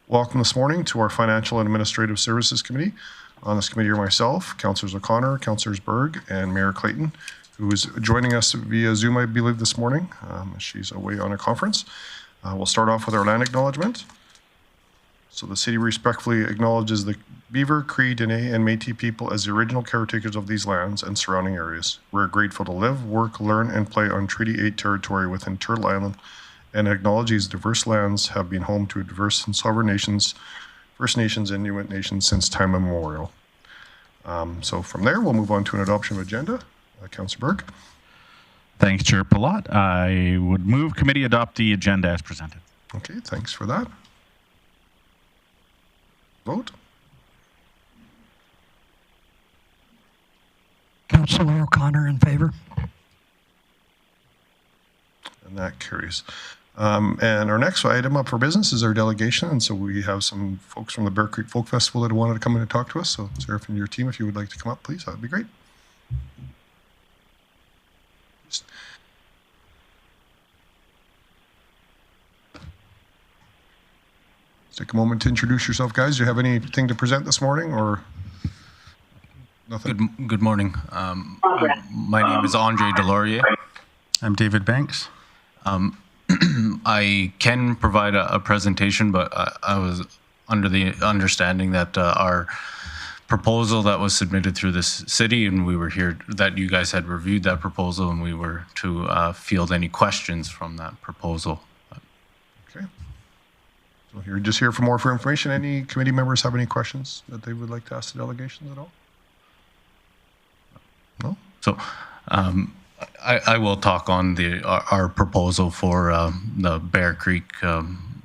Welcome this morning to our Financial and Administrative Services Committee. On this committee are myself, Councillors O'Connor, Councillors Berg, and Mayor Clayton, who is joining us via Zoom, I believe, this morning. She's away on a conference. We'll start off with our land acknowledgement. So the city respectfully acknowledges the Beaver, Cree, Dene, and Métis people as the original caretakers of these lands and surrounding areas. We're grateful to live, work, learn, and play on Treaty 8 territory within Turtle Island, and acknowledge these diverse lands have been home to diverse and sovereign nations, First Nations, and Inuit nations since time immemorial. So from there, we'll move on to an adoption of agenda. Councillor Berg. Thanks, Chair Palat. I would move committee adopt the agenda as presented. Okay, thanks for that. Vote. Councillor O'Connor in favour. And that carries. And our next item up for business is our delegation. And so we have some folks from the Bear Creek Folk Festival that wanted to come in and talk to us. So Sarah from your team, if you would like to come up, please, that would be great. Let's take a moment to introduce yourself, guys. Do you have anything to present this morning or nothing? Good morning. My name is Andre Delorier. I'm David Banks. I can provide a presentation, but I was under the understanding that our proposal that was submitted through this city, and we were here, that you guys had reviewed that proposal, and we were to field any questions from that proposal. Okay. So you're just here for more information. Any committee members have any questions that they would like to ask the delegation at all? No? So I will talk on our proposal for the Bear Creek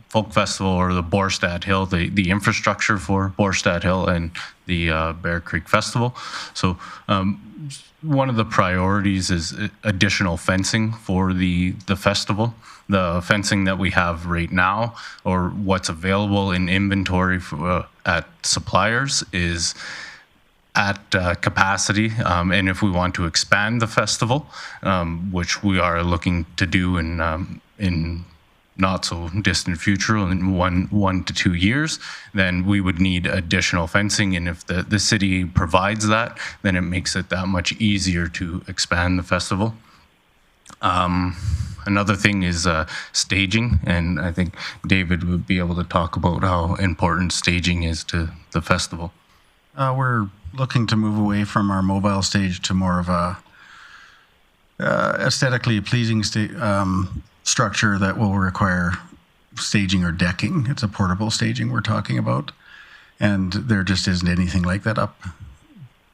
Folk Festival, or the Borstad Hill, the infrastructure for Borstad Hill and the Bear Creek Festival. So one of the priorities is additional fencing for the festival. The fencing that we have right now, or what's available in inventory for, at suppliers, is at capacity, and if we want to expand the festival, which we are looking to do in not so distant future, in 1 to 2 years, then we would need additional fencing. And if the city provides that, then it makes it that much easier to expand the festival. Another thing is staging, and I think David would be able to talk about how important staging is to the festival. We're looking to move away from our mobile stage to more of a aesthetically pleasing structure that will require staging or decking. It's a portable staging we're talking about, and there just isn't anything like that up.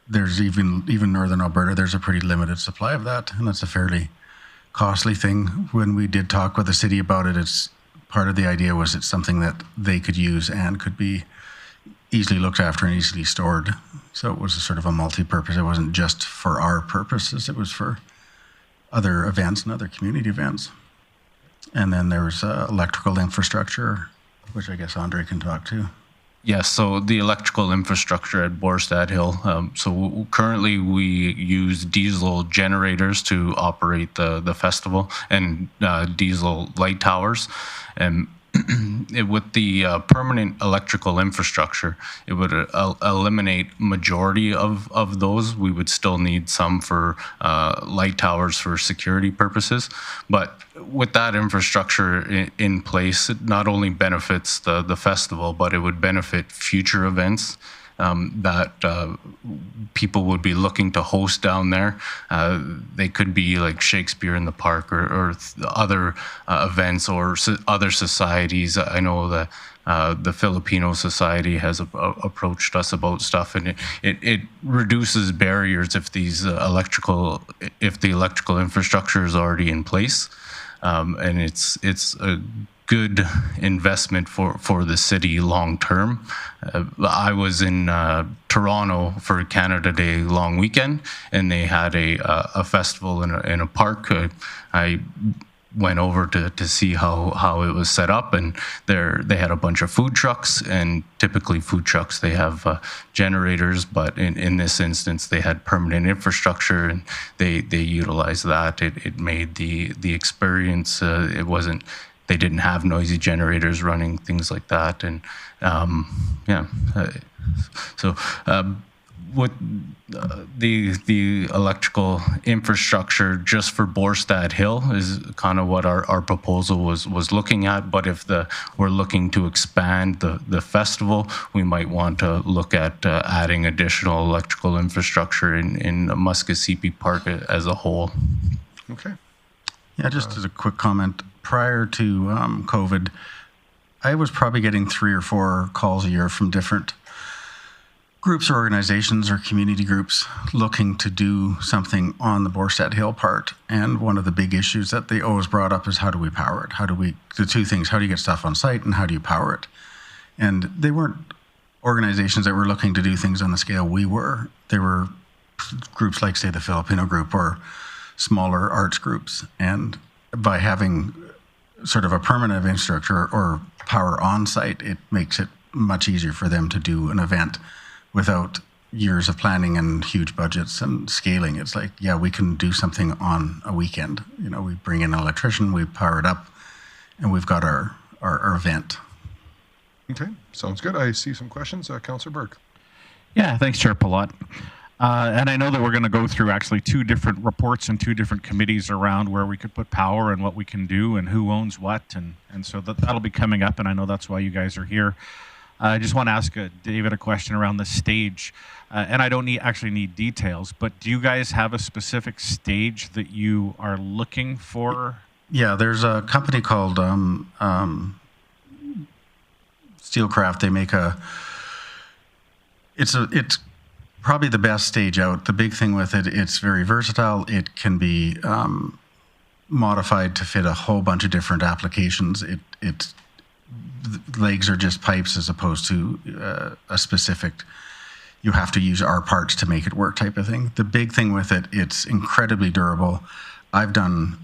There's even Northern Alberta, there's a pretty limited supply of that, and that's a fairly costly thing. When we did talk with the city about it, it's part of the idea was it's something that they could use and could be easily looked after and easily stored. So it was a sort of a multi-purpose. It wasn't just for our purposes, it was for other events and other community events. And then there was electrical infrastructure, which I guess Andre can talk to. Yes, so the electrical infrastructure at Borstad Hill. So currently we use diesel generators to operate the festival, and diesel light towers. And with the permanent electrical infrastructure, it would eliminate majority of those. We would still need some for light towers for security purposes. But with that infrastructure in place, it not only benefits the festival, but it would benefit future events that people would be looking to host down there. They could be like Shakespeare in the Park, or other events, or other societies. I know that the Filipino Society has approached us about stuff, and it reduces barriers if the electrical infrastructure is already in place, and it's a good investment for the city long term. I was in Toronto for Canada Day long weekend, and they had a festival in a park. I went over to see how it was set up, and they had a bunch of food trucks, and typically food trucks, they have generators, but in this instance they had permanent infrastructure, and they utilized that. It made the experience, it wasn't they didn't have noisy generators running, things like that. And with the electrical infrastructure just for Borstad Hill is kind of what our proposal was looking at. But if we're looking to expand the festival, we might want to look at adding additional electrical infrastructure in Muskogee Park as a whole. Okay. Yeah, just as a quick comment, prior to COVID, I was probably getting 3 or 4 calls a year from different groups or organizations or community groups looking to do something on the Borstad Hill part. And one of the big issues that they always brought up is how do we power it? The two things, how do you get stuff on site and how do you power it? And they weren't organizations that were looking to do things on the scale we were. They were groups like, say, the Filipino group or smaller arts groups. And by having sort of a permanent infrastructure or power on site, it makes it much easier for them to do an event without years of planning and huge budgets and scaling. It's like, yeah, we can do something on a weekend. You know, we bring in an electrician, we power it up, and we've got our event. Okay, sounds good. I see some questions. Councillor Burke. Yeah, thanks, Chair Palat. And I know that we're going to go through actually 2 different reports and 2 different committees around where we could put power and what we can do and who owns what. And so that'll be coming up, and I know that's why you guys are here. I just want to ask David a question around the stage, and I don't actually need details, but do you guys have a specific stage that you are looking for? Yeah, there's a company called Steelcraft. They make it's probably the best stage out. The big thing with it, it's very versatile. It can be modified to fit a whole bunch of different applications. It's legs are just pipes as opposed to a specific, you have to use our parts to make it work type of thing. The big thing with it, it's incredibly durable. I've done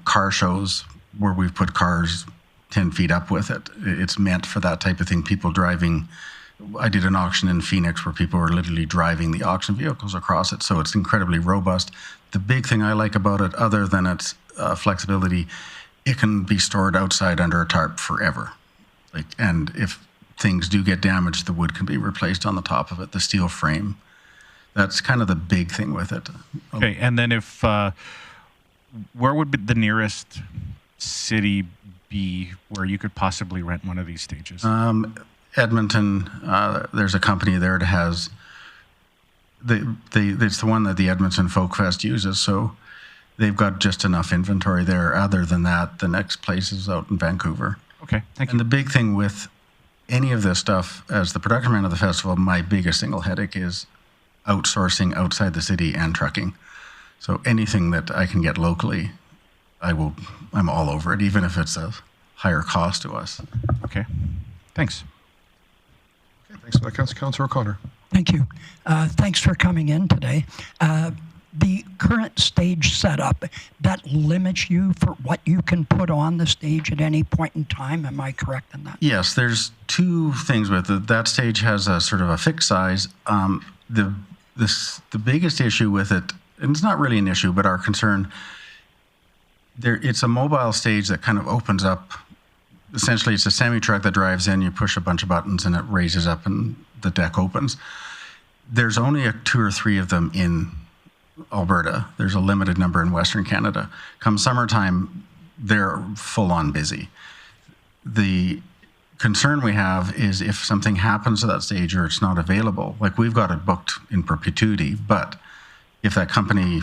car shows where we've put cars 10 feet up with it. It's meant for that type of thing. People driving, I did an auction in Phoenix where people were literally driving the auction vehicles across it. So it's incredibly robust. The big thing I like about it, other than its flexibility, it can be stored outside under a tarp forever. And if things do get damaged, the wood can be replaced on the top of it, the steel frame. That's kind of the big thing with it. Okay, and then if, where would be the nearest city be where you could possibly rent one of these stages? Edmonton, there's a company there that has, it's the one that the Edmonton Folk Fest uses, so they've got just enough inventory there. Other than that, the next place is out in Vancouver. Okay, thank you. And the big thing with any of this stuff, as the production man of the festival, my biggest single headache is outsourcing outside the city and trucking. So anything that I can get locally, I'm all over it, even if it's a higher cost to us. Okay, thanks. Okay, thanks for that, Councillor O'Connor. Thank you. Thanks for coming in today. The current stage setup, that limits you for what you can put on the stage at any point in time. Am I correct in that? Yes, there's 2 things with it. That stage has a sort of a fixed size. The biggest issue with it, and it's not really an issue, but our concern, it's a mobile stage that kind of opens up. Essentially, it's a semi-truck that drives in, you push a bunch of buttons and it raises up and the deck opens. There's only 2 or 3 of them in Alberta. There's a limited number in Western Canada. Come summertime, they're full-on busy. The concern we have is if something happens to that stage or it's not available, like we've got it booked in perpetuity, but if that company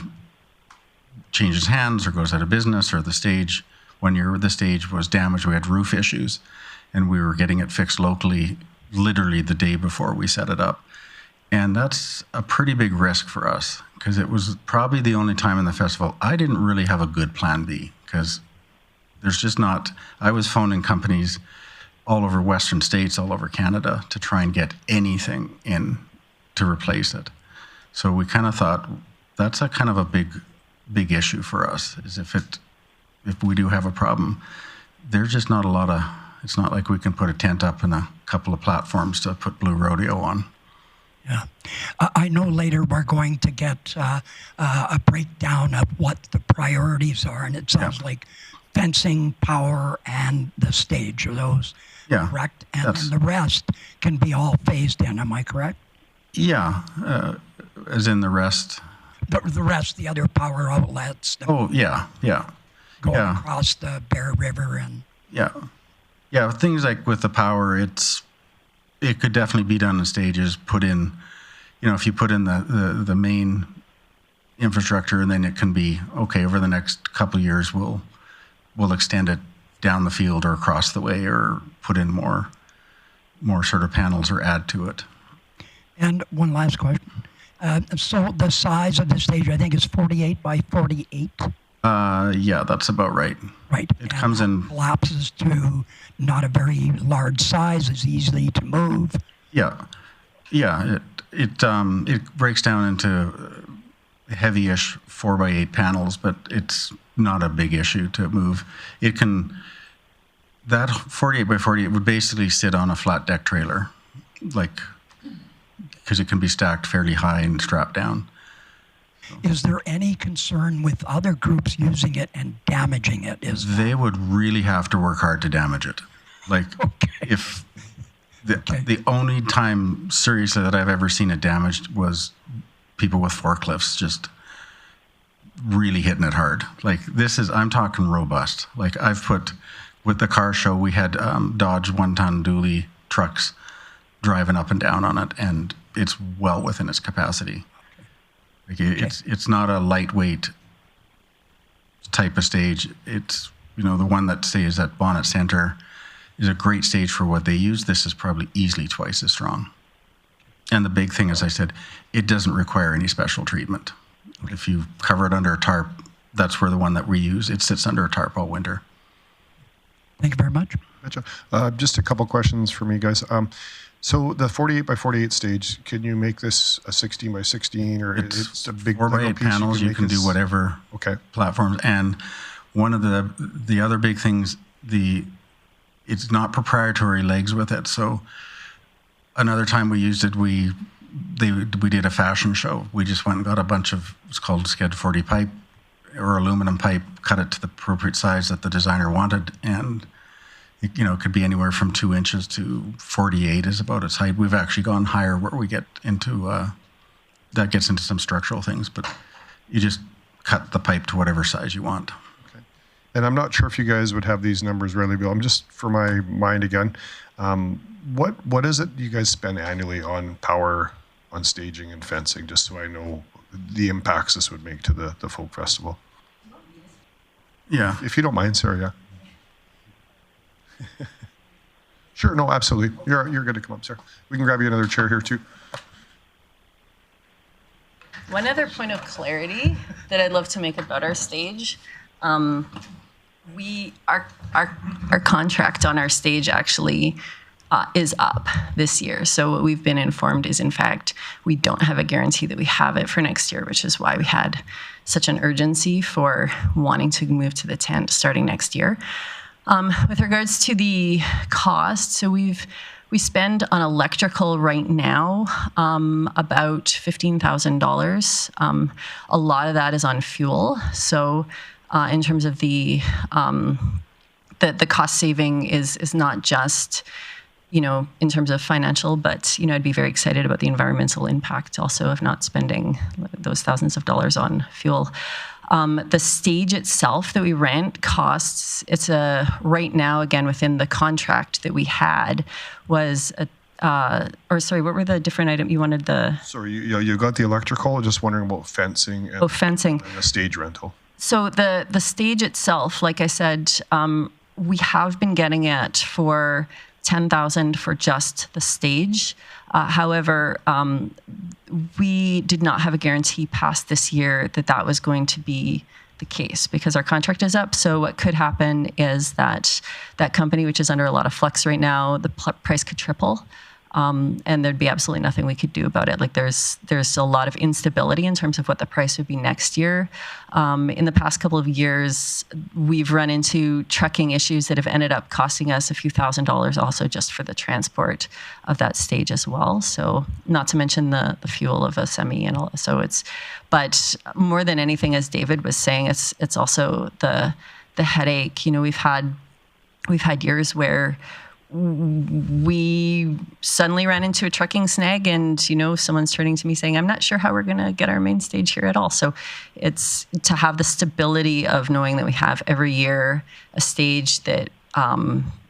changes hands or goes out of business, or the stage, the stage was damaged, we had roof issues, and we were getting it fixed locally literally the day before we set it up. And that's a pretty big risk for us, because it was probably the only time in the festival I didn't really have a good plan B, because there's just not, I was phoning companies all over Western states, all over Canada, to try and get anything in to replace it. So we kind of thought that's a kind of a big issue for us, is if we do have a problem, there's just not a lot of, it's not like we can put a tent up and a couple of platforms to put Blue Rodeo on. Yeah. I know later we're going to get a breakdown of what the priorities are, and it sounds like fencing, power, and the stage. Are those correct? And that's- then the rest can be all phased in. Am I correct? Yeah, as in the rest. The rest, the other power outlets, Oh, yeah. going yeah. across the Bear River and. Yeah, things like with the power, it could definitely be done in stages. Put in, if you put in the main infrastructure, and then it can be okay over the next couple of years. We'll extend it down the field or across the way, or put in more sort of panels or add to it. And one last question. So the size of the stage, I think, is 48 by 48. Yeah, that's about right. Right. It comes in. Collapses to not a very large size, is easy to move. Yeah. It breaks down into heavy-ish 4x8 panels, but it's not a big issue to move. That 48 by 48 would basically sit on a flat deck trailer, because it can be stacked fairly high and strapped down. Is there any concern with other groups using it and damaging it? They would really have to work hard to damage it. If the only time seriously that I've ever seen it damaged was people with forklifts just really hitting it hard. I'm talking robust. I've put, with the car show, we had Dodge 1-ton dually trucks driving up and down on it, and it's well within its capacity. It's not a lightweight type of stage. It's, the one that stays at Bonnet Center is a great stage for what they use. This is probably easily twice as strong. And the big thing, as I said, it doesn't require any special treatment. If you cover it under a tarp, that's where the one that we use, it sits under a tarp all winter. Thank you very much. Gotcha. Just a couple questions for me, guys. So the 48 by 48 stage, can you make this a 16 by 16, or it's a big 4x8 panels? You can do whatever platforms. And one of the other big things, it's not proprietary legs with it. So another time we used it, we did a fashion show. We just went and got a bunch of, it's called Sked 40 pipe or aluminum pipe, cut it to the appropriate size that the designer wanted, and it could be anywhere from 2 inches to 48 is about its height. We've actually gone higher where we get into, that gets into some structural things, but you just cut the pipe to whatever size you want. Okay. And I'm not sure if you guys would have these numbers readily available. I'm just, for my mind again, what is it you guys spend annually on power, on staging and fencing, just so I know the impacts this would make to the folk festival? Yeah. If you don't mind, Sarah, yeah. Sure, no, absolutely. You're good to come up, sir. We can grab you another chair here too. One other point of clarity that I'd love to make about our stage, our contract on our stage actually is up this year. So what we've been informed is, in fact, we don't have a guarantee that we have it for next year, which is why we had such an urgency for wanting to move to the tent starting next year. With regards to the cost, so we spend on electrical right now about $15,000. A lot of that is on fuel. So in terms of the cost saving is not just, in terms of financial, but, I'd be very excited about the environmental impact also of not spending those thousands of dollars on fuel. The stage itself that we rent costs, right now, again, within the contract that we had was, what were the different items you wanted Sorry, you got the electrical, just wondering about fencing and, fencing. And the stage rental. So the stage itself, like I said, we have been getting it for $10,000 for just the stage. However, we did not have a guarantee past this year that was going to be the case because our contract is up. So what could happen is that company, which is under a lot of flux right now, the price could triple. And there'd be absolutely nothing we could do about it. There's a lot of instability in terms of what the price would be next year. In the past couple of years, we've run into trucking issues that have ended up costing us a few $1,000s also just for the transport of that stage as well. So not to mention the fuel of a semi and all. But more than anything, as David was saying, it's also the the headache. You know, we've had years where we suddenly ran into a trucking snag, and you know, someone's turning to me saying, "I'm not sure how we're going to get our main stage here at all." So it's to have the stability of knowing that we have every year a stage that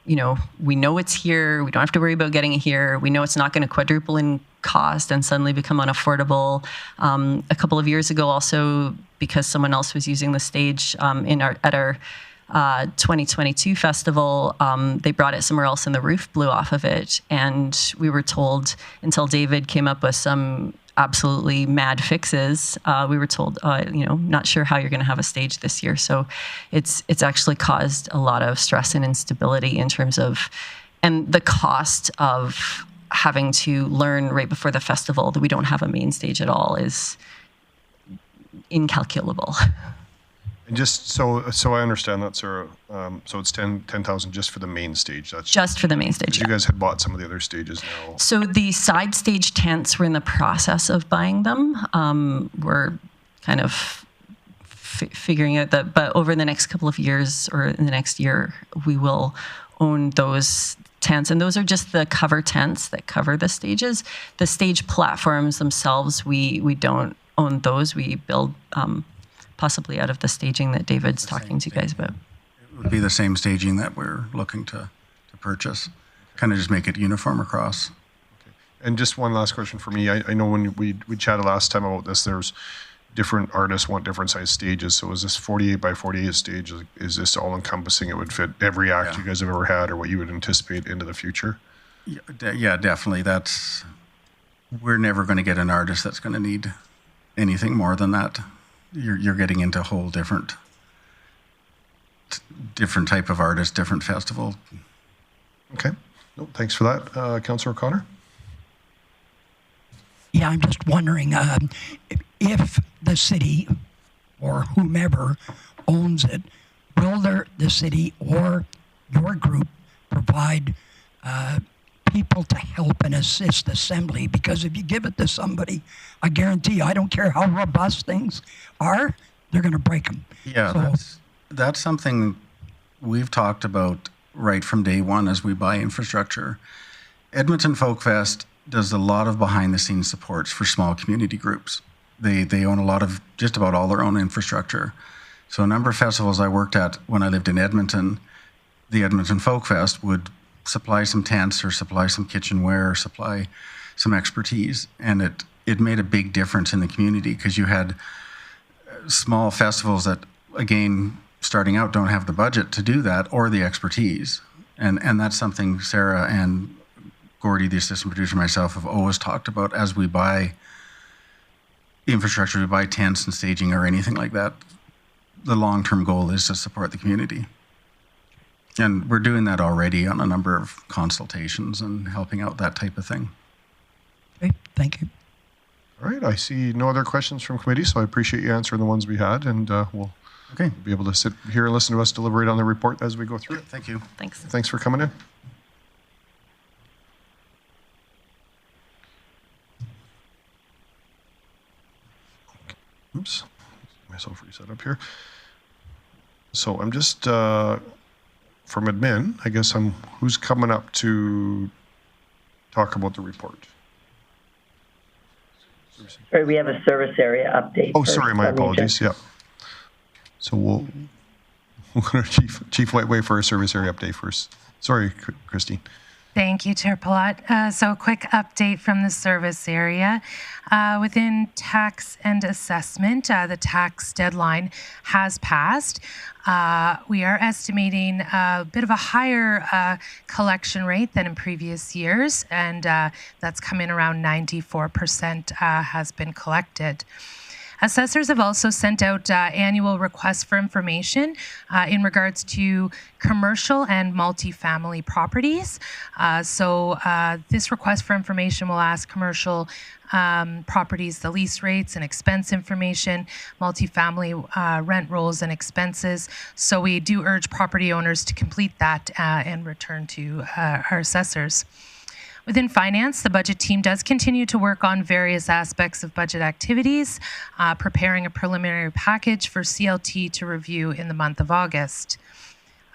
you know, we know it's here. We don't have to worry about getting it here. We know it's not going to quadruple in cost and suddenly become unaffordable. A couple of years ago, also because someone else was using the stage at our 2022 festival, they brought it somewhere else and the roof blew off of it. And we were told, until David came up with some absolutely mad fixes, we were told, you know, not sure how you're going to have a stage this year. So it's actually caused a lot of stress and instability in terms of, and the cost of having to learn right before the festival that we don't have a main stage at all is incalculable. And just so I understand that, Sarah, so it's 10,000 just for the main stage. That's just for the main stage. You guys had bought some of the other stages now. So the side stage tents, we're in the process of buying them. We're kind of figuring out that, but over the next couple of years or in the next year, we will own those tents. And those are just the cover tents that cover the stages. The stage platforms themselves, we don't own those. We build possibly out of the staging that David's talking to you guys about. It would be the same staging that we're looking to purchase. Kind of just make it uniform across. Okay. And just one last question for me. I know when we chatted last time about this, there's different artists want different size stages. So is this 48 by 48 stage? Is this all encompassing? It would fit every act you guys have ever had or what you would anticipate into the future? Yeah, definitely. We're never going to get an artist that's going to need anything more than that. You're getting into a whole different type of artist, different festival. Okay. No, thanks for that. Councillor O'Connor? Yeah, I'm just wondering if the city or whomever owns it, will the city or your group provide people to help and assist assembly? Because if you give it to somebody, I guarantee, I don't care how robust things are, they're going to break them. Yeah, so, that's something we've talked about right from day one as we buy infrastructure. Edmonton Folk Fest does a lot of behind-the-scenes supports for small community groups. They own a lot of, just about all their own infrastructure. So a number of festivals I worked at when I lived in Edmonton, the Edmonton Folk Fest would supply some tents or supply some kitchenware or supply some expertise. And it made a big difference in the community because you had small festivals that, again, starting out don't have the budget to do that or the expertise. And that's something Sarah and Gordy, the assistant producer, myself have always talked about as we buy infrastructure, we buy tents and staging or anything like that. The long-term goal is to support the community. And we're doing that already on a number of consultations and helping out that type of thing. Okay, thank you. All right, I see no other questions from committee, so I appreciate you answering the ones we had, and we'll be able to sit here and listen to us deliberate on the report as we go through it. Thank you. Thanks. Thanks for coming in. Oops, myself reset up here. So I'm just, from admin, I guess who's coming up to talk about the report? Sorry, we have a service area update. Oh, sorry, my apologies, yeah. So we'll go to Chief Whiteway for a service area update first. Sorry, Christine. Thank you, Chair Palat. So a quick update from the service area. Within tax and assessment, the tax deadline has passed. We are estimating a bit of a higher collection rate than in previous years, and that's come in around 94% has been collected. Assessors have also sent out annual requests for information in regards to commercial and multifamily properties. So this request for information will ask commercial properties the lease rates and expense information, multifamily rent rolls and expenses. So we do urge property owners to complete that and return to our assessors. Within finance, the budget team does continue to work on various aspects of budget activities, preparing a preliminary package for CLT to review in the month of August.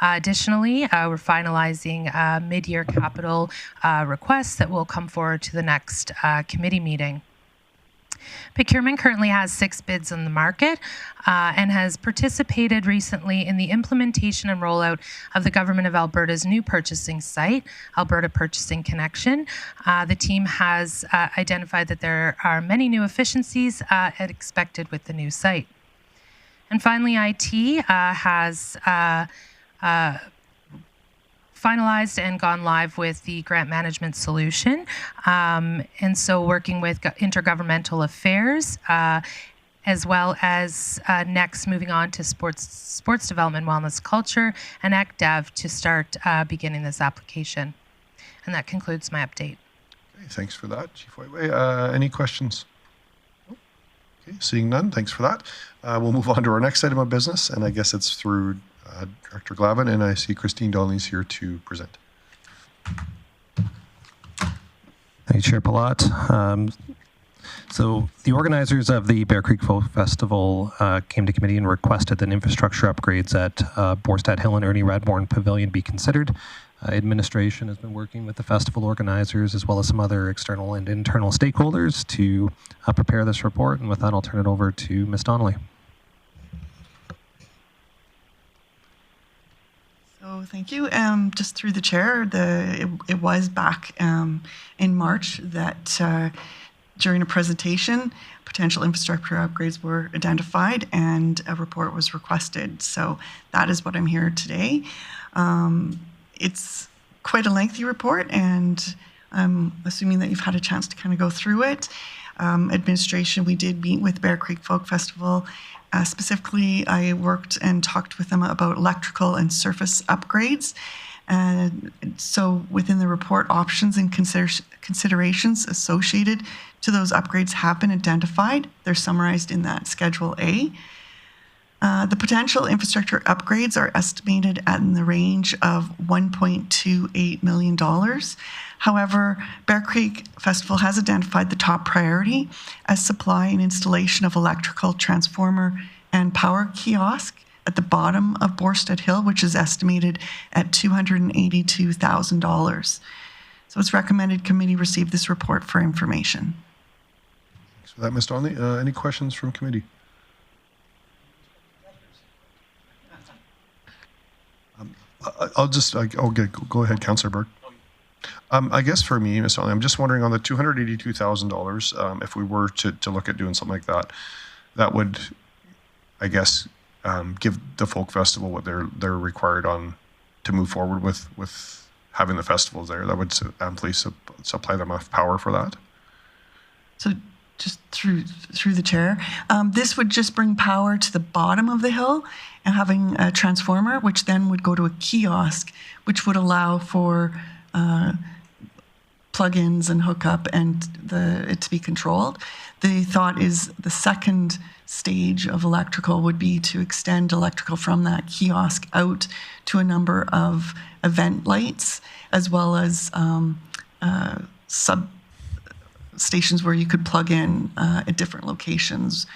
Additionally, we're finalizing mid-year capital requests that will come forward to the next committee meeting. Procurement currently has 6 bids on the market and has participated recently in the implementation and rollout of the Government of Alberta's new purchasing site, Alberta Purchasing Connection. The team has identified that there are many new efficiencies expected with the new site. And finally, IT has finalized and gone live with the grant management solution. And so working with intergovernmental affairs, as well as next moving on to sports development, wellness, culture, and ACDev to start beginning this application. And that concludes my update. Okay, thanks for that, Chief Whiteway. Any questions? Okay, seeing none, thanks for that. We'll move on to our next item of business, and I guess it's through Director Glavin, and I see Christine Donnelly's here to present. Thank you, Chair Palat. So the organizers of the Bear Creek Folk Festival came to committee and requested that infrastructure upgrades at Borstad Hill and Ernie Radbourne Pavilion be considered. Administration has been working with the festival organizers as well as some other external and internal stakeholders to prepare this report, and with that I'll turn it over to Ms. Donnelly. So thank you. Just through the chair, it was back in March that during a presentation, potential infrastructure upgrades were identified and a report was requested. So that is what I'm here today. It's quite a lengthy report, and I'm assuming that you've had a chance to kind of go through it. Administration, we did meet with Bear Creek Folk Festival. Specifically, I worked and talked with them about electrical and surface upgrades. And so within the report, options and considerations associated to those upgrades have been identified. They're summarized in that Schedule A. The potential infrastructure upgrades are estimated at in the range of $1.28 million. However, Bear Creek Festival has identified the top priority as supply and installation of electrical transformer and power kiosk at the bottom of Borstad Hill, which is estimated at $282,000. So it's recommended committee receive this report for information. Thanks for that, Ms. Donnelly. Any questions from committee? Go ahead, Councillor Burke. I guess for me, Ms. Donnelly, I'm just wondering on the $282,000, if we were to look at doing something like that, that would, I guess, give the folk festival what they're required on to move forward with having the festivals there. That would amply supply them enough power for that. So just through the chair, this would just bring power to the bottom of the hill and having a transformer, which then would go to a kiosk, which would allow for plug-ins and hookup and it to be controlled. The thought is the second stage of electrical would be to extend electrical from that kiosk out to a number of event lights, as well as substations where you could plug in at different locations.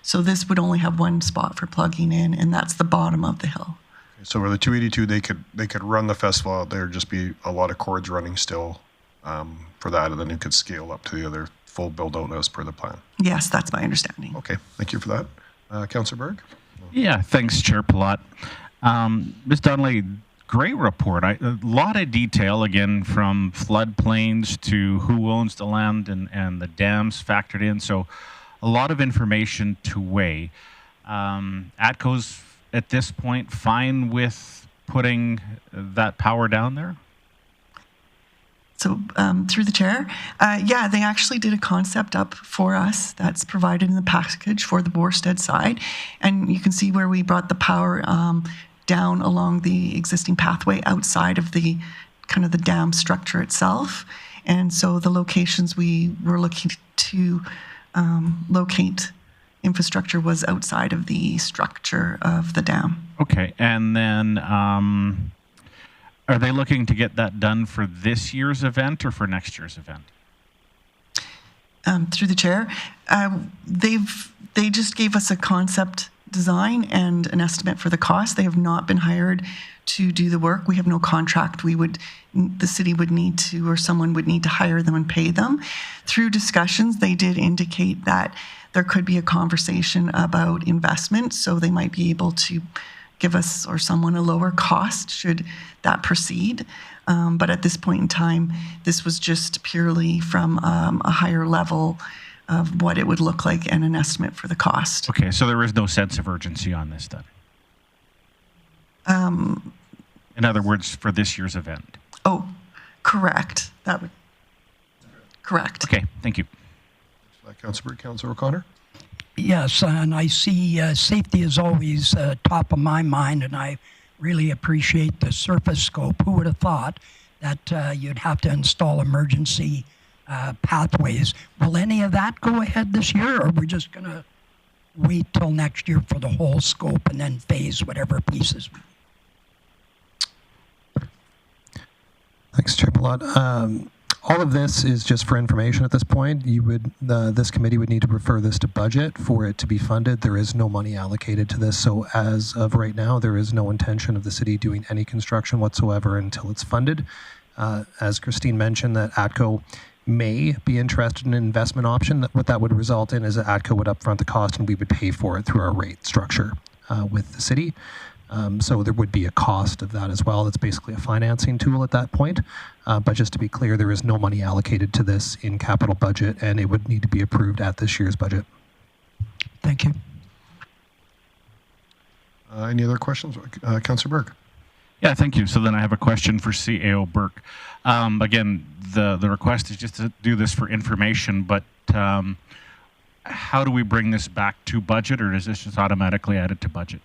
So this would only have one spot for plugging in, and that's the bottom of the hill. Okay, so where the 282, they could run the festival out there, just be a lot of cords running still for that, and then it could scale up to the other full build out as per the plan. Yes, that's my understanding. Okay, thank you for that. Councillor Berg? Yeah, thanks, Chair Palat. Ms. Donnelly, great report. A lot of detail, again, from floodplains to who owns the land and the dams factored in. So a lot of information to weigh. ATCO's at this point fine with putting that power down there? So through the chair, yeah, they actually did a concept up for us that's provided in the package for the Borstad side. And you can see where we brought the power down along the existing pathway outside of the kind of the dam structure itself. And so the locations we were looking to locate infrastructure was outside of the structure of the dam. Okay, and then Are they looking to get that done for this year's event or for next year's event? Through the chair, they just gave us a concept design and an estimate for the cost. They have not been hired to do the work. We have no contract. The city would need to, or someone would need to hire them and pay them. Through discussions, they did indicate that there could be a conversation about investment, so they might be able to give us or someone a lower cost should that proceed. But at this point in time, this was just purely from a higher level of what it would look like and an estimate for the cost. Okay, so there is no sense of urgency on this study. In other words, for this year's event. Oh, correct. Correct. Okay, thank you. Councillor Burke, Councillor O'Connor. Yes, and I see safety is always top of my mind, and I really appreciate the surface scope. Who would have thought that you'd have to install emergency pathways? Will any of that go ahead this year, or are we just going to wait till next year for the whole scope and then phase whatever pieces? Thanks, Chair Palat. All of this is just for information at this point. This committee would need to refer this to budget for it to be funded. There is no money allocated to this, so as of right now, there is no intention of the city doing any construction whatsoever until it's funded. As Christine mentioned, that ATCO may be interested in an investment option. What that would result in is that ATCO would upfront the cost and we would pay for it through our rate structure with the city. So there would be a cost of that as well. It's basically a financing tool at that point. But just to be clear, there is no money allocated to this in capital budget, and it would need to be approved at this year's budget. Thank you. Any other questions? Councillor Burke. Yeah, thank you. So then I have a question for CAO Burke. Again, the request is just to do this for information, but how do we bring this back to budget, or is this just automatically added to budget?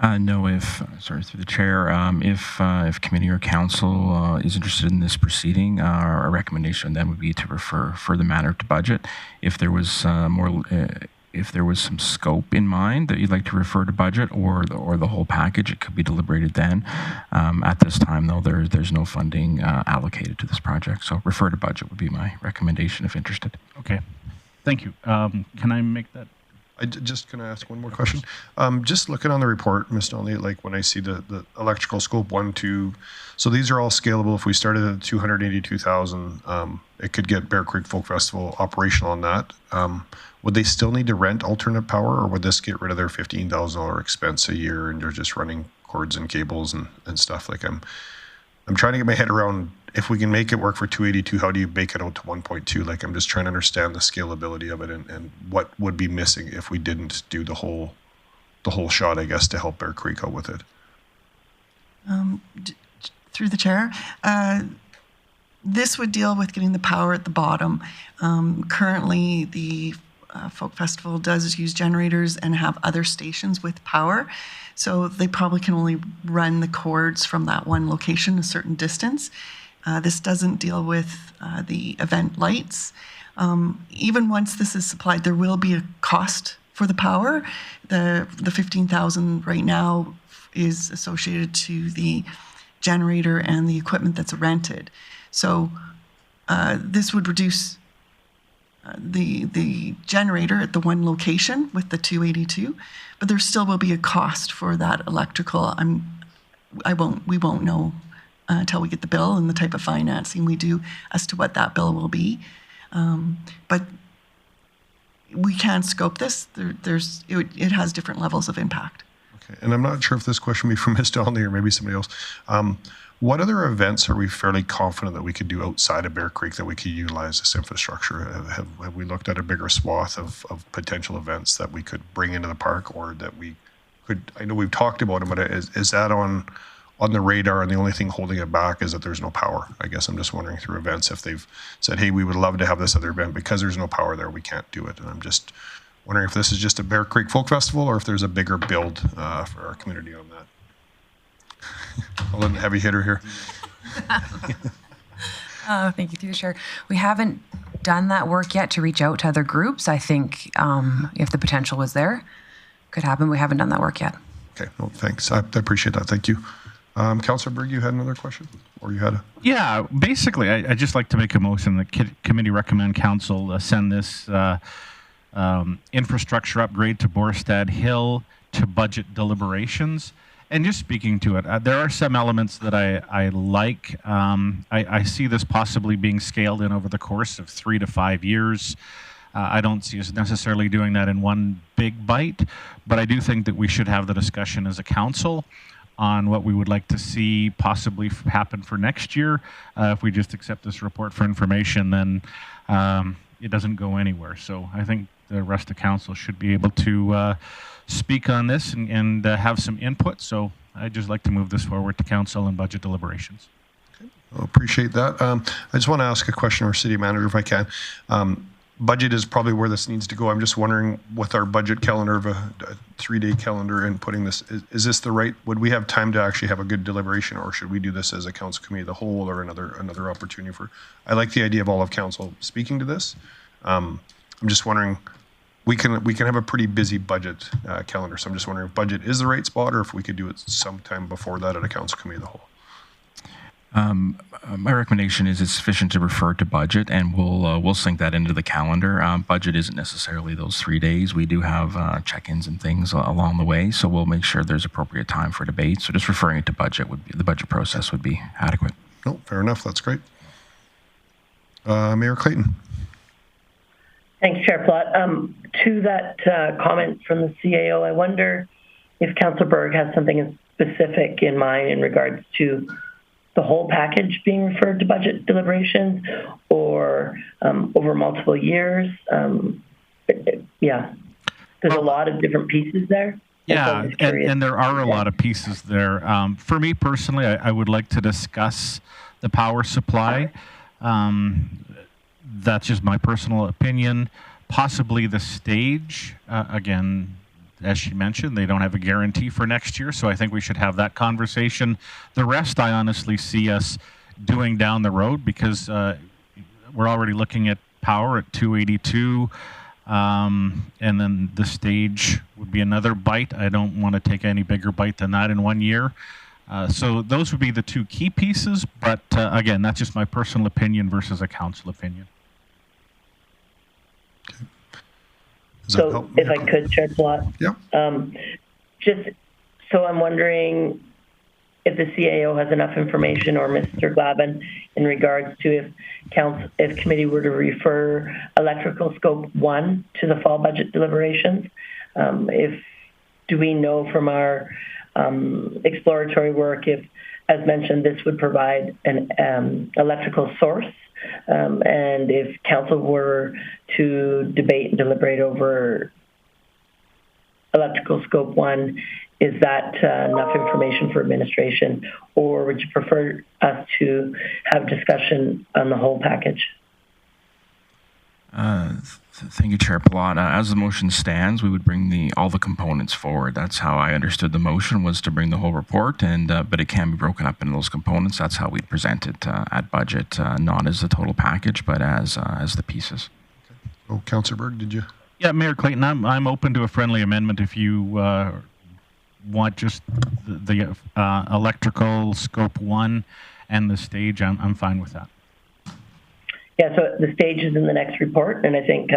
No, through the chair, if committee or council is interested in this proceeding, our recommendation then would be to refer the matter to budget. If there was some scope in mind that you'd like to refer to budget or the whole package, it could be deliberated then. At this time, though, there's no funding allocated to this project, so refer to budget would be my recommendation if interested. Okay, thank you. Can I make that? Can I ask one more question? Just looking on the report, Ms. Donnelly, like when I see the electrical scope 1, 2, so these are all scalable. If we started at 282,000, it could get Bear Creek Folk Festival operational on that. Would they still need to rent alternate power, or would this get rid of their $15,000 expense a year and they're just running cords and cables and stuff? Like I'm trying to get my head around, if we can make it work for 282, how do you bake it out to 1.2? Like, I'm just trying to understand the scalability of it and what would be missing if we didn't do the whole shot, I guess, to help Bear Creek out with it. Through the chair, this would deal with getting the power at the bottom. Currently, the Folk Festival does use generators and have other stations with power. So they probably can only run the cords from that one location a certain distance. This doesn't deal with the event lights. Even once this is supplied, there will be a cost for the power. The $15,000 right now is associated to the generator and the equipment that's rented. So this would reduce the generator at the one location with the 282, but there still will be a cost for that electrical. We won't know until we get the bill and the type of financing we do as to what that bill will be. But we can scope this. It has different levels of impact. Okay, and I'm not sure if this question will be from Ms. Donnelly or maybe somebody else. What other events are we fairly confident that we could do outside of Bear Creek that we could utilize this infrastructure? Have we looked at a bigger swath of potential events that we could bring into the park, or that we could, I know we've talked about them, but is that on the radar, and the only thing holding it back is that there's no power? I guess I'm just wondering through events if they've said, hey, we would love to have this other event, because there's no power there, we can't do it. And I'm just wondering if this is just a Bear Creek Folk Festival, or if there's a bigger build for our community on that. I'll let the heavy hitter here. Thank you, through the chair. We haven't done that work yet to reach out to other groups. I think if the potential was there, could happen. We haven't done that work yet. Okay, well, thanks. I appreciate that. Thank you. Councillor Berg, you had another question? Or you had a... Yeah, basically, I just like to make a motion that committee recommend council send this infrastructure upgrade to Borstad Hill to budget deliberations. And just speaking to it, there are some elements that I like. I see this possibly being scaled in over the course of 3 to 5 years. I don't see us necessarily doing that in one big bite, but I do think that we should have the discussion as a council on what we would like to see possibly happen for next year. If we just accept this report for information, then it doesn't go anywhere. So I think the rest of council should be able to speak on this and have some input. So I'd just like to move this forward to council and budget deliberations. Okay. Well, appreciate that. I just want to ask a question of our city manager, if I can. Budget is probably where this needs to go. I'm just wondering, with our budget calendar of a 3-day calendar and putting this, is this the right, would we have time to actually have a good deliberation, or should we do this as a council committee of the whole, or another opportunity for, I like the idea of all of council speaking to this. I'm just wondering, we can have a pretty busy budget calendar, so I'm just wondering if budget is the right spot, or if we could do it sometime before that at a council committee of the whole. My recommendation is it's sufficient to refer to budget, and we'll sync that into the calendar. Budget isn't necessarily those 3 days. We do have check-ins and things along the way, so we'll make sure there's appropriate time for debate. So just referring it to budget would be, the budget process would be adequate. No, fair enough. That's great. Mayor Clayton. Thanks, Chair Plott. To that comment from the CAO, I wonder if Councillor Berg has something specific in mind in regards to the whole package being referred to budget deliberations, or over multiple years. Yeah, there's a lot of different pieces there. Yeah, and there are a lot of pieces there. For me personally, I would like to discuss the power supply. That's just my personal opinion. Possibly the stage, again, as she mentioned, they don't have a guarantee for next year, so I think we should have that conversation. The rest, I honestly see us doing down the road, because we're already looking at power at 282, and then the stage would be another bite. I don't want to take any bigger bite than that in 1 year. So those would be the two key pieces, but again, that's just my personal opinion versus a council opinion. So if I could, Chair Plott, yeah. Just so I'm wondering if the CAO has enough information, or Mr. Glavin, in regards to if committee were to refer electrical scope 1 to the fall budget deliberations. Do we know from our exploratory work if, as mentioned, this would provide an electrical source? And if council were to debate and deliberate over electrical scope 1, is that enough information for administration, or would you prefer us to have discussion on the whole package? Thank you, Chair Plott. As the motion stands, we would bring all the components forward. That's how I understood the motion, was to bring the whole report, and but it can be broken up into those components. That's how we'd present it at budget, not as the total package, but as the pieces. Okay. Oh, Councillor Berg, did you? Yeah, Mayor Clayton, I'm open to a friendly amendment if you want just the electrical scope 1 and the stage. I'm fine with that. Yeah, so the stage is in the next report, and I think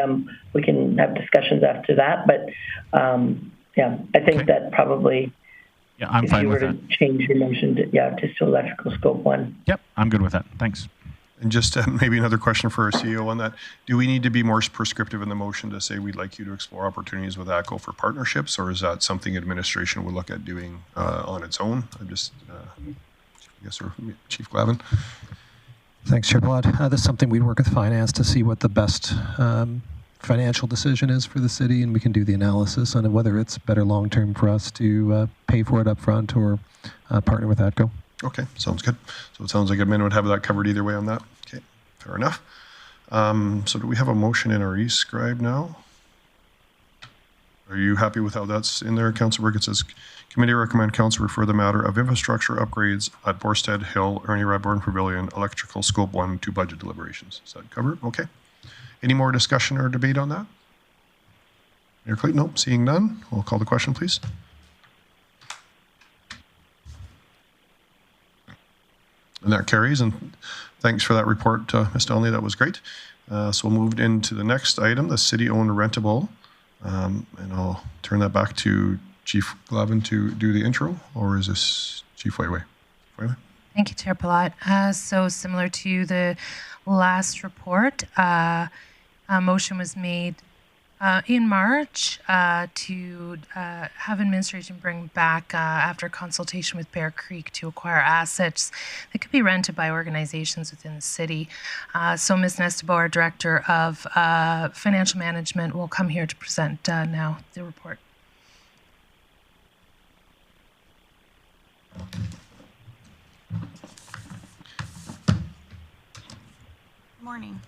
we can have discussions after that. But yeah, I think that probably, yeah, I'm fine with that. If you were to change your motion to, just to electrical scope 1. Yep, I'm good with that. Thanks. And just maybe another question for our CEO on that. Do we need to be more prescriptive in the motion to say we'd like you to explore opportunities with ACO for partnerships, or is that something administration would look at doing on its own? I'm just, yes, sir, Chief Glavin. Thanks, Chair Plott. This is something we work with finance to see what the best financial decision is for the city, and we can do the analysis on whether it's better long-term for us to pay for it up front or partner with ATCO. Okay, sounds good. So it sounds like admin would have that covered either way on that. Okay, fair enough. So do we have a motion in our e-scribe now? Are you happy with how that's in there, Councillor Berg? It says, committee recommend council refer the matter of infrastructure upgrades at Borstad Hill, Ernie Radbourne Pavilion, electrical scope 1 to budget deliberations. Is that covered? Okay. Any more discussion or debate on that? Mayor Clayton? Nope, seeing none. We'll call the question, please. And that carries. And thanks for that report, Ms. Donnelly. That was great. So we'll move into the next item, the city-owned rentable. And I'll turn that back to Chief Glavin to do the intro, or is this Chief Wayway? Thank you, Chair Palat. So similar to the last report, a motion was made in March to have administration bring back, after consultation with Bear Creek, to acquire assets that could be rented by organizations within the city. So Ms. Nestabo, our Director of Financial Management, will come here to present now the report. Good morning.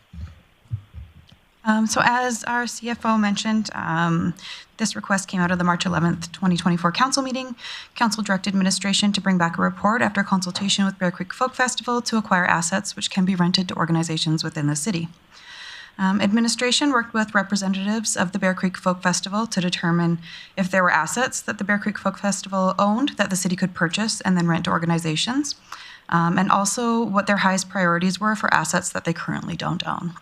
So as our CFO mentioned, this request came out of the March 11th, 2024 council meeting. Council directed administration to bring back a report after consultation with Bear Creek Folk Festival to acquire assets which can be rented to organizations within the city. Administration worked with representatives of the Bear Creek Folk Festival to determine if there were assets that the Bear Creek Folk Festival owned that the city could purchase and then rent to organizations, and also what their highest priorities were for assets that they currently don't own.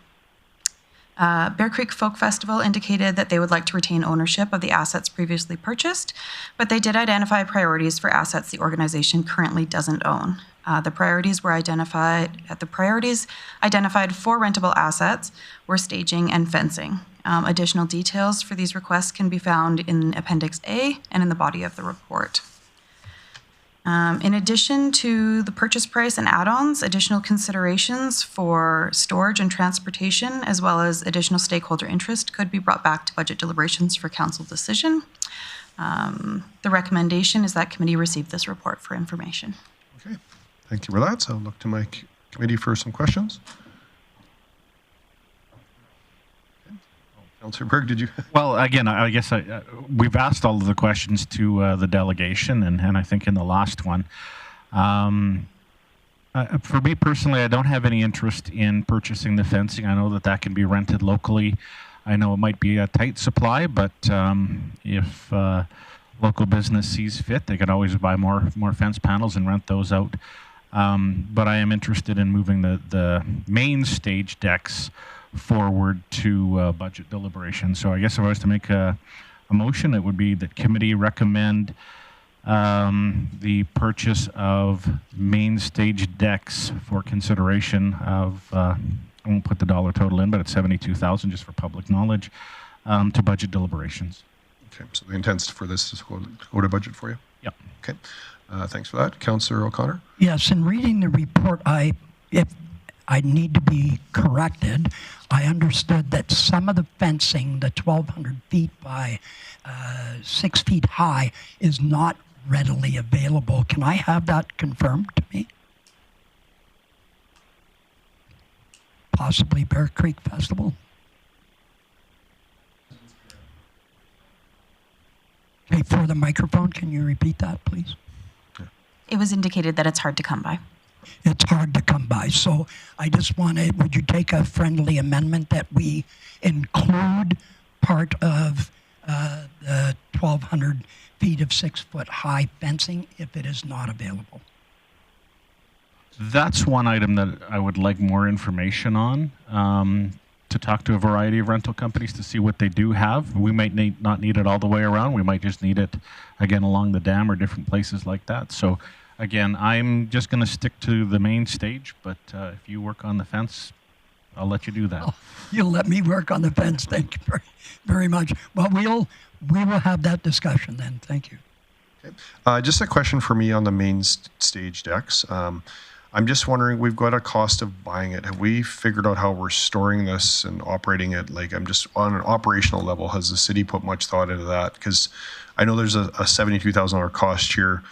Bear Creek Folk Festival indicated that they would like to retain ownership of the assets previously purchased, but they did identify priorities for assets the organization currently doesn't own. The priorities identified for rentable assets were staging and fencing. Additional details for these requests can be found in Appendix A and in the body of the report. In addition to the purchase price and add-ons, additional considerations for storage and transportation, as well as additional stakeholder interest, could be brought back to budget deliberations for council decision. The recommendation is that committee receive this report for information. Okay, thank you for that. So I'll look to my committee for some questions. Councillor Berg, did you? Well, again, I guess we've asked all of the questions to the delegation, and I think in the last one. For me personally, I don't have any interest in purchasing the fencing. I know that can be rented locally. I know it might be a tight supply, but if local business sees fit, they could always buy more fence panels and rent those out. But I am interested in moving the main stage decks forward to budget deliberation. So I guess if I was to make a motion, it would be that committee recommend the purchase of main stage decks for consideration of, I won't put the dollar total in, but it's $72,000 just for public knowledge, to budget deliberations. Okay, so the intent for this is go to budget for you? Yep. Okay, thanks for that. Councillor O'Connor? Yes, in reading the report, if I need to be corrected, I understood that some of the fencing, the 1,200 feet by 6 feet high, is not readily available. Can I have that confirmed to me? Possibly Bear Creek Festival? Okay, for the microphone, can you repeat that, please? It was indicated that it's hard to come by. It's hard to come by. So I just wanted, would you take a friendly amendment that we include part of the 1,200 feet of 6 foot high fencing if it is not available? That's one item that I would like more information on, to talk to a variety of rental companies to see what they do have. We might not need it all the way around. We might just need it, again, along the dam or different places like that. So again, I'm just going to stick to the main stage, but if you work on the fence, I'll let you do that. Oh, you'll let me work on the fence. Thank you very, very much. Well, we will have that discussion then. Thank you. Okay. Just a question for me on the main stage decks. I'm just wondering, we've got a cost of buying it. Have we figured out how we're storing this and operating it? Like, I'm just on an operational level, has the city put much thought into that? Because I know there's a $72,000 cost here.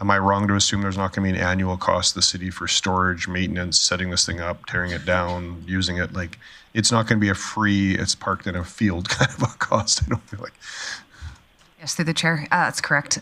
Am I wrong to assume there's not going to be an annual cost to the city for storage, maintenance, setting this thing up, tearing it down, using it? Like, it's not going to be a free, it's parked in a field kind of a cost, I don't feel like. Yes, through the chair, that's correct.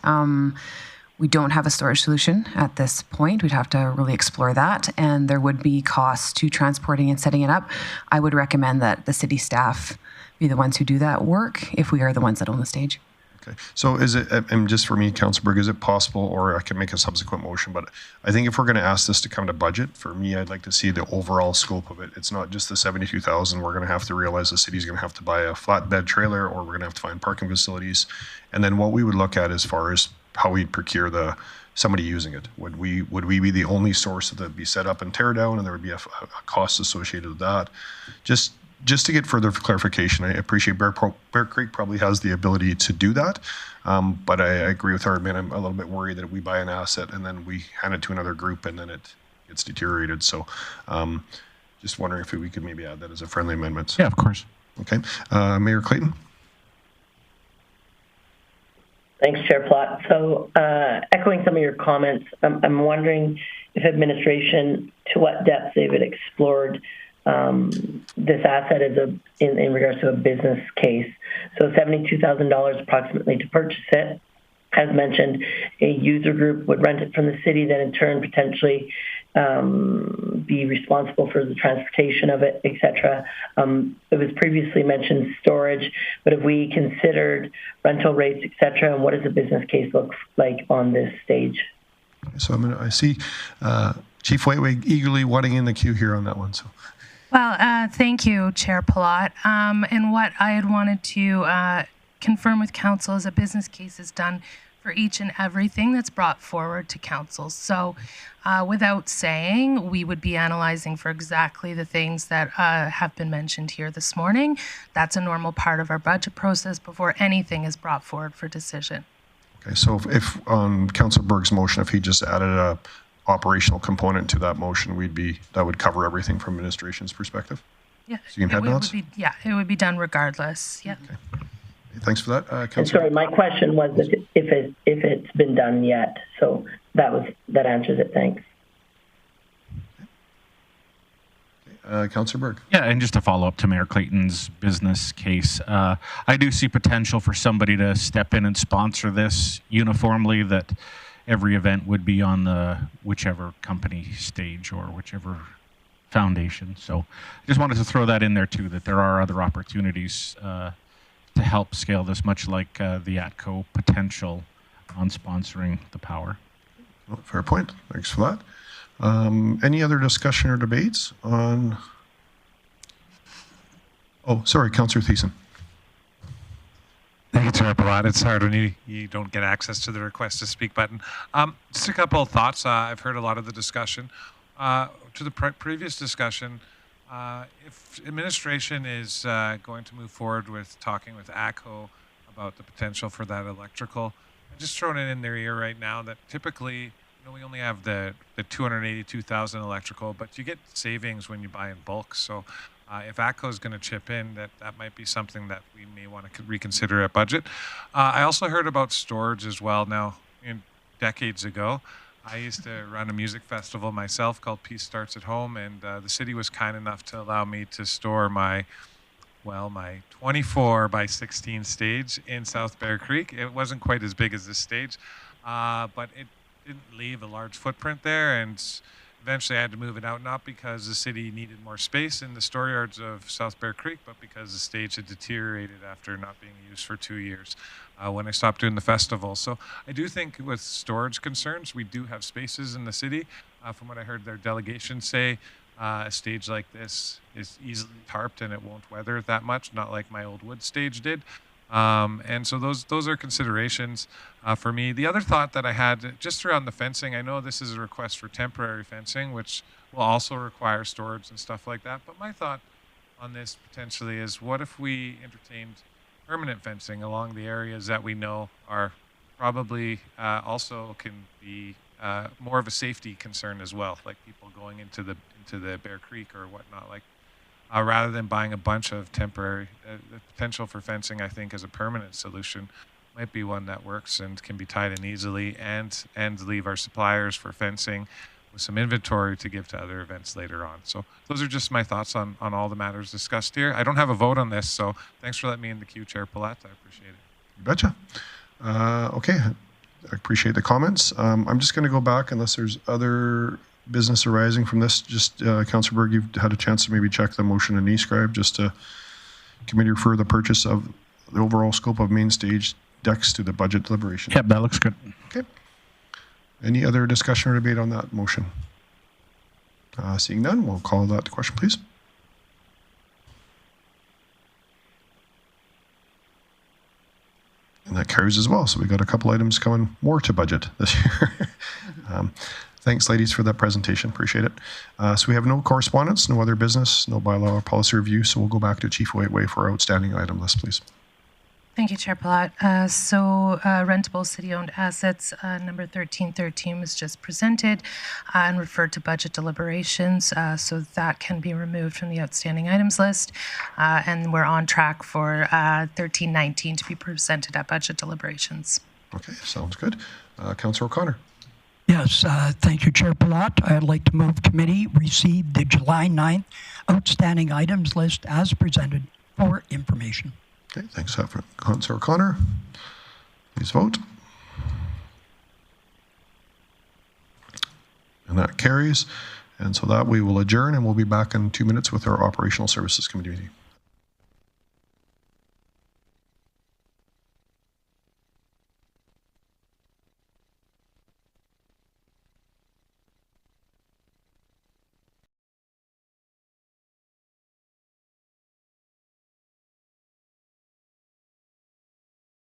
We don't have a storage solution at this point. We'd have to really explore that, and there would be costs to transporting and setting it up. I would recommend that the city staff be the ones who do that work if we are the ones that own the stage. Okay. So is it, and just for me, Councillor Berg, is it possible, or I can make a subsequent motion, but I think if we're going to ask this to come to budget, for me, I'd like to see the overall scope of it. It's not just the 72,000. We're going to have to realize the city's going to have to buy a flatbed trailer, or we're going to have to find parking facilities. And then what we would look at as far as how we'd procure somebody using it. Would we be the only source that would be set up and tear down, and there would be a cost associated with that? Just to get further clarification, I appreciate Bear Creek probably has the ability to do that, but I agree with Hardman. I'm a little bit worried that if we buy an asset and then we hand it to another group and then it gets deteriorated. So just wondering if we could maybe add that as a friendly amendment. Yeah, of course. Okay. Mayor Clayton? Thanks, Chair Plott. So echoing some of your comments, I'm wondering if administration, to what depth they've explored this asset as in regards to a business case. So $72,000 approximately to purchase it. As mentioned, a user group would rent it from the city, then in turn potentially be responsible for the transportation of it, etc. It was previously mentioned storage, but have we considered rental rates, etc., and what does the business case look like on this stage? So I see Chief Waitway eagerly wanting in the queue here on that one. So. Well, thank you, Chair Palat. And what I had wanted to confirm with Council is a business case is done for each and everything that's brought forward to Council. So without saying, we would be analyzing for exactly the things that have been mentioned here this morning. That's a normal part of our budget process before anything is brought forward for decision. Okay, so if on Councillor Berg's motion, if he just added a operational component to that motion, that would cover everything from administration's perspective? Yeah, so you can head nods? It would be done regardless. Yeah. Okay. Thanks for that, and sorry, my question was if it's been done yet. So that answers it. Thanks. Councillor Berg. Yeah, and just to follow up to Mayor Clayton's business case, I do see potential for somebody to step in and sponsor this uniformly, that every event would be on the whichever company stage or whichever foundation. So I just wanted to throw that in there too, that there are other opportunities to help scale this, much like the ATCO potential on sponsoring the power. Well, fair point. Thanks for that. Any other discussion or debates on? Oh, sorry, Councillor Thiessen. Thank you, Chair Palat. It's hard when you don't get access to the request to speak button. Just a couple of thoughts. I've heard a lot of the discussion. To the previous discussion, if administration is going to move forward with talking with ACCO about the potential for that electrical, I'm just throwing it in their ear right now that typically, we only have the 282,000 electrical, but you get savings when you buy in bulk. So if ACCO is going to chip in, that might be something that we may want to reconsider at budget. I also heard about storage as well. Now, decades ago, I used to run a music festival myself called Peace Starts at Home, and the city was kind enough to allow me to store my 24 by 16 stage in South Bear Creek. It wasn't quite as big as this stage, but it didn't leave a large footprint there, and eventually I had to move it out, not because the city needed more space in the storeyards of South Bear Creek, but because the stage had deteriorated after not being used for 2 years when I stopped doing the festival. So I do think with storage concerns, we do have spaces in the city. From what I heard their delegation say, a stage like this is easily tarped and it won't weather that much, not like my old wood stage did. And so those are considerations for me. The other thought that I had just around the fencing, I know this is a request for temporary fencing, which will also require storage and stuff like that. But my thought on this potentially is, what if we entertained permanent fencing along the areas that we know are probably also can be more of a safety concern as well, like people going into the Bear Creek or whatnot, like. Rather than buying a bunch of temporary, the potential for fencing, I think, as a permanent solution might be one that works and can be tied in easily, and leave our suppliers for fencing with some inventory to give to other events later on. So those are just my thoughts on all the matters discussed here. I don't have a vote on this, so thanks for letting me in the queue, Chair Palat. I appreciate it. You betcha. Okay, I appreciate the comments. I'm just going to go back unless there's other business arising from this. Just Councillor Berg, you've had a chance to maybe check the motion and e-scribe just to committee refer the purchase of the overall scope of main stage decks to the budget deliberation. Yep, that looks good. Okay. Any other discussion or debate on that motion? Seeing none, we'll call that to question, please. And that carries as well. So we got a couple items coming more to budget this year. Thanks, ladies, for that presentation. Appreciate it. So we have no correspondence, no other business, no bylaw or policy review. So we'll go back to Chief Waitway for our outstanding item list, please. Thank you, Chair Palat. Rentable city-owned assets, number 1313 was just presented and referred to budget deliberations, so that can be removed from the outstanding items list. And we're on track for 1319 to be presented at budget deliberations. Okay, sounds good. Councillor O'Connor. Yes, thank you, Chair Palat. I'd like to move committee receive the July 9th outstanding items list as presented for information. Okay, thanks, Councillor O'Connor. Please vote. And that carries. And so that we will adjourn, and we'll be back in 2 minutes with our Operational Services Committee meeting.